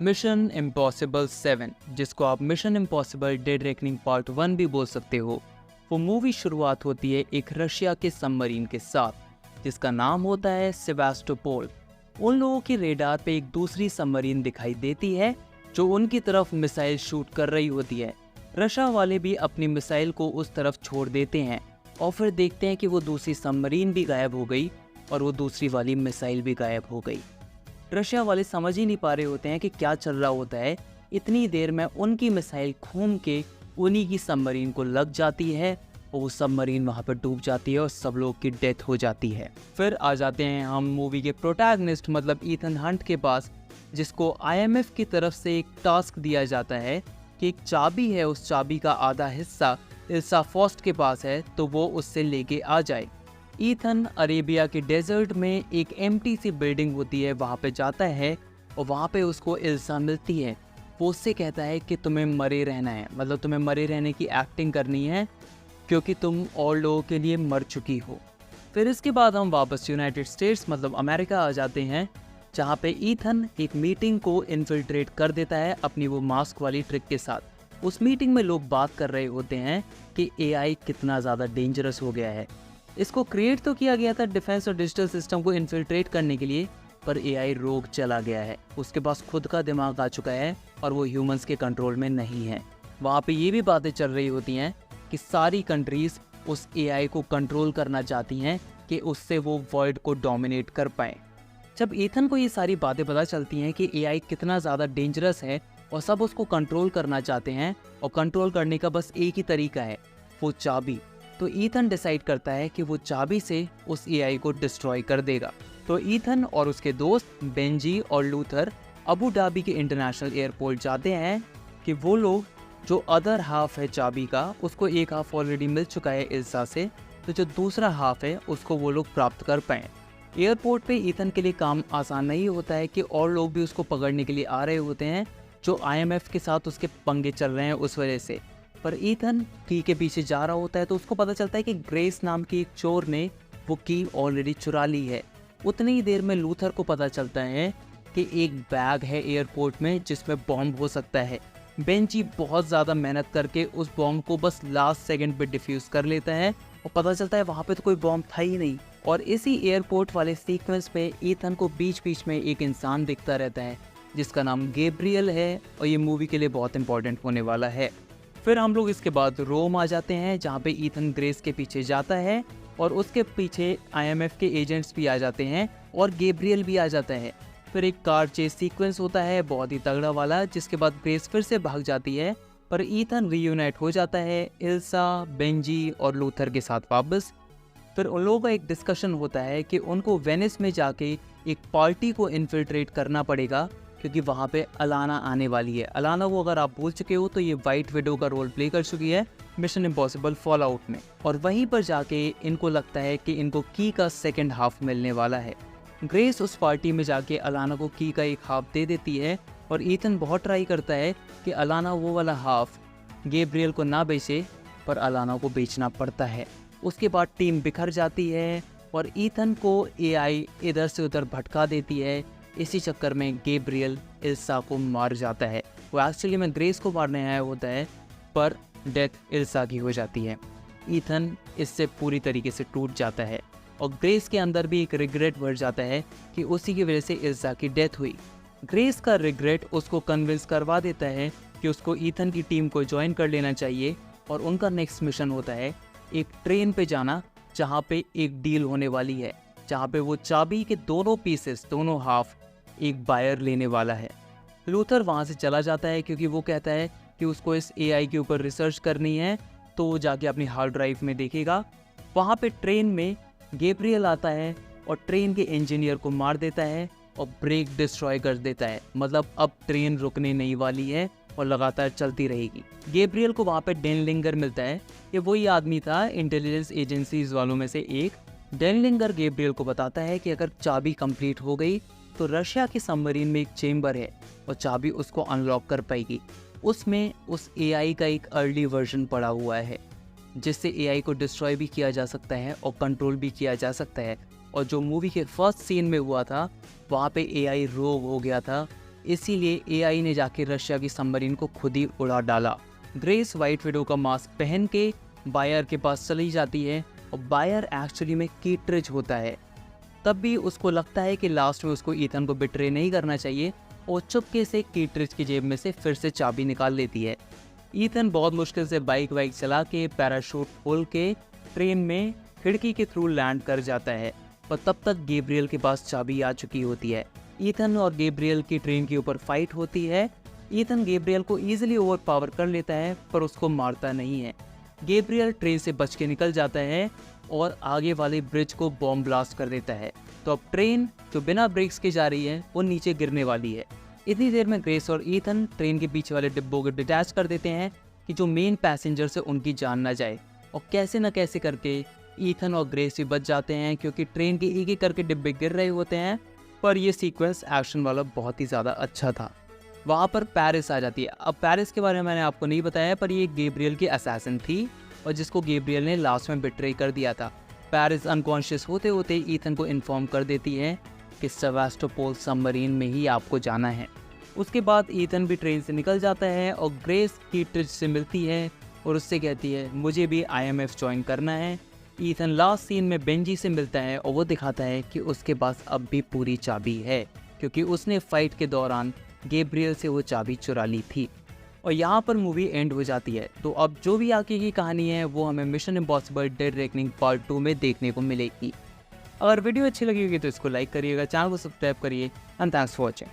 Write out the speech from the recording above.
Mission impossible 7, जिसको आप mission impossible dead reckoning part 1 भी बोल सकते हो, वो मूवी शुरुआत होती है एक रशिया के सबमरीन के साथ जिसका नाम होता है सेवास्टोपोल। उन लोगों की रेडार पे एक दूसरी सबमरीन दिखाई देती है जो उनकी तरफ मिसाइल शूट कर रही होती है। रशिया वाले भी अपनी मिसाइल को उस तरफ छोड़ देते हैं और फिर देखते हैं कि वो दूसरी सबमरीन भी गायब हो गई और वो दूसरी वाली मिसाइल भी गायब हो गई। रशिया वाले समझ ही नहीं पा रहे होते हैं कि क्या चल रहा होता है। इतनी देर में उनकी मिसाइल घूम के उन्हीं की सबमरीन को लग जाती है और वो सबमरीन वहाँ पर डूब जाती है और सब लोग की डेथ हो जाती है। फिर आ जाते हैं हम मूवी के प्रोटैगनिस्ट मतलब ईथन हंट के पास, जिसको IMF की तरफ से एक टास्क दिया जाता है कि एक चाबी है, उस चाबी का आधा हिस्सा इल्सा फॉस्ट के पास है तो वो उससे लेके आ जाए। ईथन अरेबिया के डेजर्ट में एक एम्प्टी सी बिल्डिंग होती है, वहाँ पे जाता है और वहाँ पे उसको इल्सा मिलती है। वो उससे कहता है कि तुम्हें मरे रहना है, मतलब तुम्हें मरे रहने की एक्टिंग करनी है क्योंकि तुम और लोगों के लिए मर चुकी हो। फिर इसके बाद हम वापस यूनाइटेड स्टेट्स मतलब अमेरिका आ जाते हैं, जहाँ पे ईथन एक मीटिंग को इन्फिल्ट्रेट कर देता है अपनी वो मास्क वाली ट्रिक के साथ। उस मीटिंग में लोग बात कर रहे होते हैं कि AI कितना ज़्यादा डेंजरस हो गया है। इसको क्रिएट तो किया गया था डिफेंस और डिजिटल सिस्टम को इन्फिल्ट्रेट करने के लिए, पर AI रोग चला गया है। उसके पास खुद का दिमाग आ चुका है और वो ह्यूमंस के कंट्रोल में नहीं है। वहाँ पे ये भी बातें चल रही होती हैं कि सारी कंट्रीज उस AI को कंट्रोल करना चाहती हैं कि उससे वो वर्ल्ड को डोमिनेट कर पाए। जब ईथन को ये सारी बातें पता चलती हैं कि AI कितना ज़्यादा डेंजरस है और सब उसको कंट्रोल करना चाहते हैं और कंट्रोल करने का बस एक ही तरीका है, वो चाबी, तो ईथन डिसाइड करता है कि वो चाबी से उस AI को डिस्ट्रॉय कर देगा। तो ईथन और उसके दोस्त बेंजी और लूथर अबू धाबी के इंटरनेशनल एयरपोर्ट जाते हैं कि वो लोग जो अदर हाफ है चाबी का, उसको एक हाफ ऑलरेडी मिल चुका है इल्सा से, तो जो दूसरा हाफ है उसको वो लोग प्राप्त कर पाए। एयरपोर्ट पे ईथन के लिए काम आसान नहीं होता है कि और लोग भी उसको पकड़ने के लिए आ रहे होते हैं जो IMF के साथ उसके पंगे चल रहे हैं उस वजह से। पर ईथन की के पीछे जा रहा होता है तो उसको पता चलता है कि ग्रेस नाम की एक चोर ने वो की ऑलरेडी चुरा ली है। उतनी ही देर में लूथर को पता चलता है कि एक बैग है एयरपोर्ट में जिसमें बॉम्ब हो सकता है। बेंजी बहुत ज़्यादा मेहनत करके उस बॉम्ब को बस लास्ट सेकंड पे डिफ्यूज कर लेता है और पता चलता है वहाँ पे तो कोई बॉम्ब था ही नहीं। और इसी एयरपोर्ट वाले सीक्वेंस पे ईथन को बीच बीच में एक इंसान दिखता रहता है जिसका नाम गैब्रियल है और ये मूवी के लिए बहुत इंपॉर्टेंट होने वाला है। फिर हम लोग इसके बाद रोम आ जाते हैं, जहाँ पे ईथन ग्रेस के पीछे जाता है और उसके पीछे IMF के एजेंट्स भी आ जाते हैं और गैब्रियल भी आ जाता है। फिर एक कार चेस सीक्वेंस होता है बहुत ही तगड़ा वाला, जिसके बाद ग्रेस फिर से भाग जाती है पर ईथन रीयूनाइट हो जाता है इल्सा, बेंजी और लूथर के साथ वापस। फिर उन लोगों का एक डिस्कशन होता है कि उनको वेनिस में जाके एक पार्टी को इन्फिल्ट्रेट करना पड़ेगा क्योंकि वहाँ पे अलाना आने वाली है। अलाना वो अगर आप भूल चुके हो तो ये वाइट विडो का रोल प्ले कर चुकी है मिशन इम्पॉसिबल फॉल आउट में, और वहीं पर जाके इनको लगता है कि इनको की का सेकंड हाफ मिलने वाला है। ग्रेस उस पार्टी में जाके अलाना को की का एक हाफ दे देती है और ईथन बहुत ट्राई करता है कि अलाना वो वाला हाफ गैब्रियल को ना बेचे, पर अलाना को बेचना पड़ता है। उसके बाद टीम बिखर जाती है और ईथन को AI इधर से उधर भटका देती है। इसी चक्कर में गैब्रियल इल्सा को मार जाता है। वो एक्चुअली में ग्रेस को मारने आया होता है पर डेथ इल्सा की हो जाती है। ईथन इससे पूरी तरीके से टूट जाता है और ग्रेस के अंदर भी एक रिग्रेट बढ़ जाता है कि उसी की वजह से इल्सा की डेथ हुई। ग्रेस का रिग्रेट उसको कन्विंस करवा देता है कि उसको ईथन की टीम को ज्वाइन कर लेना चाहिए और उनका नेक्स्ट मिशन होता है एक ट्रेन पे जाना जहाँ पे एक डील होने वाली है, जहाँ पे वो चाबी के दोनों पीसेस, दोनों हाफ एक बायर लेने वाला है। लूथर वहाँ से चला जाता है क्योंकि वो कहता है कि उसको इस AI के ऊपर रिसर्च करनी है, तो वो जाके अपनी हार्ड ड्राइव में देखेगा। वहाँ पे ट्रेन में गैब्रियल आता है और ट्रेन के इंजीनियर को मार देता है और ब्रेक डिस्ट्रॉय कर देता है। मतलब अब ट्रेन रुकने नहीं वाली है और लगातार चलती रहेगी। गैब्रियल को वहाँ पे डेनलिंगर मिलता है। ये वही आदमी था इंटेलिजेंस एजेंसीज वालों में से एक। डेनलिंगर गैब्रियल को बताता है कि अगर चाबी कंप्लीट हो गई तो रशिया के सबमरीन में एक चेम्बर है और चाबी उसको अनलॉक कर पाएगी। उसमें उस AI का एक अर्ली वर्जन पड़ा हुआ है जिससे AI को डिस्ट्रॉय भी किया जा सकता है और कंट्रोल भी किया जा सकता है। और जो मूवी के फर्स्ट सीन में हुआ था वहाँ पे AI रोग हो गया था, इसीलिए एआई ने जाके रशिया की सबमरीन को खुद ही उड़ा डाला। ग्रेस व्हाइट विडो का मास्क पहन के बायर के पास चली जाती है और बायर एक्चुअली में कीट्रिज होता है। तब भी उसको लगता है कि लास्ट में उसको ईथन को बिट्रे नहीं करना चाहिए और चुपके से कीट्रिज की जेब में से फिर से चाबी निकाल लेती है। ईथन बहुत मुश्किल से बाइक चला के पैराशूट खोल के ट्रेन में खिड़की के थ्रू लैंड कर जाता है, पर तब तक गैब्रियल के पास चाबी आ चुकी होती है। ईथन और गैब्रियल की ट्रेन के ऊपर फाइट होती है। ईथन गैब्रियल को ईजिली ओवरपावर कर लेता है पर उसको मारता नहीं है। गैब्रियल ट्रेन से बच के निकल जाता है और आगे वाले ब्रिज को बॉम्ब ब्लास्ट कर देता है। तो अब ट्रेन जो बिना ब्रेक्स के जा रही है वो नीचे गिरने वाली है। इतनी देर में ग्रेस और ईथन ट्रेन के पीछे वाले डिब्बों को डिटैच कर देते हैं कि जो मेन पैसेंजर्स है उनकी जान ना जाए, और कैसे न कैसे करके ईथन और ग्रेस भी बच जाते हैं क्योंकि ट्रेन के एक एक करके डिब्बे गिर रहे होते हैं। पर ये सीक्वेंस एक्शन वाला बहुत ही ज़्यादा अच्छा था। वहाँ पर पेरिस आ जाती है। अब पेरिस के बारे में मैंने आपको नहीं बताया, पर ये गैब्रियल की असैसिन थी और जिसको गैब्रियल ने लास्ट में बिट्रे कर दिया था। पेरिस अनकॉन्शियस होते होते ईथन को इन्फॉर्म कर देती है कि सेवास्टोपोल सबमरीन में ही आपको जाना है। उसके बाद ईथन भी ट्रेन से निकल जाता है और ग्रेस कीट्रिज से मिलती है और उससे कहती है मुझे भी IMF ज्वाइन करना है। ईथन लास्ट सीन में बेंजी से मिलता है और वो दिखाता है कि उसके पास अब भी पूरी चाबी है क्योंकि उसने फाइट के दौरान गैब्रियल से वो चाबी चुरा ली थी। और यहाँ पर मूवी एंड हो जाती है। तो अब जो भी आगे की कहानी है वो हमें mission impossible dead reckoning part 2 में देखने को मिलेगी। अगर वीडियो अच्छी लगी होगी तो इसको लाइक करिएगा, चैनल को सब्सक्राइब करिए एंड थैंक्स फॉर वॉचिंग।